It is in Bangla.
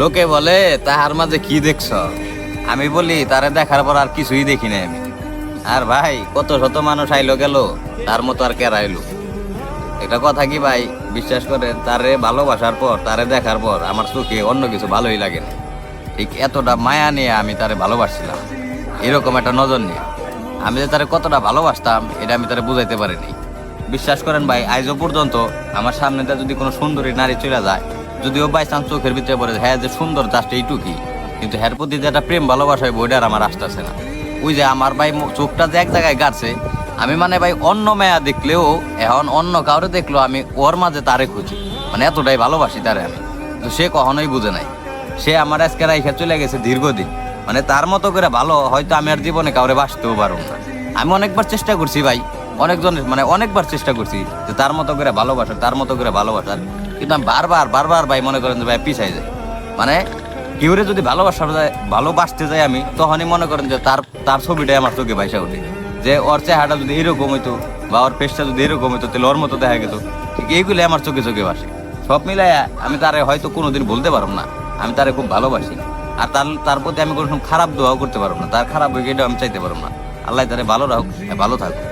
লোকে বলে তাহার মাঝে কি দেখছ, আমি বলি তারে দেখার পর আর কিছুই দেখি নাই আমি। আর ভাই কত শত মানুষ আইলো গেল, তার মতো আর কে আইলো। একটা কথা কি ভাই, বিশ্বাস করেন তারে ভালোবাসার পর, তারে দেখার পর আমার চোখে অন্য কিছু ভালোই লাগে না। ঠিক এতটা মায়া নিয়ে আমি তারে ভালোবাসছিলাম, এরকম একটা নজর নিয়ে আমি যে তারে কতটা ভালোবাসতাম এটা আমি তারে বুঝাইতে পারিনি। বিশ্বাস করেন ভাই, আজও পর্যন্ত আমার সামনেটা যদি কোনো সুন্দরী নারী চলে যায়, যদিও বাই চান্স চোখের ভিতরে পড়ে হ্যাঁ যে সুন্দর জাস্ট এইটুকুই, কিন্তু হ্যার প্রতি যে একটা প্রেম ভালোবাসা হয় ওইটা আর আমার আসতেছে না। ওই যে আমার ভাই চোখটা যে এক জায়গায় গাড়ছে, আমি মানে ভাই অন্য মেয়া দেখলেও, এখন অন্য কাউরে দেখলেও আমি ওর মাঝে তারে খুঁজি, মানে এতটাই ভালোবাসি তারে আমি। তো সে কখনোই বুঝে নাই, সে আমার আজকে রাইখা চলে গেছে দীর্ঘদিন। মানে তার মতো করে ভালো হয়তো আমি আর জীবনে কাউরে বাসতেও পারবো না। আমি অনেকবার চেষ্টা করছি ভাই, অনেকজনের মানে অনেকবার চেষ্টা করছি যে তার মতো করে ভালোবাসার, তার মতো করে ভালোবাসার, কিন্তু আমি বারবার বারবার ভাই মনে করেন যে ভাই পিছাই যায়। মানে কেউরে যদি ভালোবাসতে যাই আমি, তখনই মনে করেন যে তার তার ছবিটাই আমার চোখে ভাইসা ওঠে, যে ওর চেহারাটা যদি এরকম হইতো বা ওর ফেসটা যদি এরকম হইতো তাহলে ওর মতো দেখা গেত। ঠিক এইগুলো আমার চোখে চোখে ভাসে। সব মিলাইয়া আমি তারে হয়তো কোনোদিন ভুলতে পারব না, আমি তারে খুব ভালোবাসি। আর তার প্রতি আমি কোনো খারাপ দোয়াও করতে পারবো না, তার খারাপ হয়ে গেলেও আমি চাইতে পারবো না। আল্লাহ তারে ভালো রাখুক, ভালো থাকুক।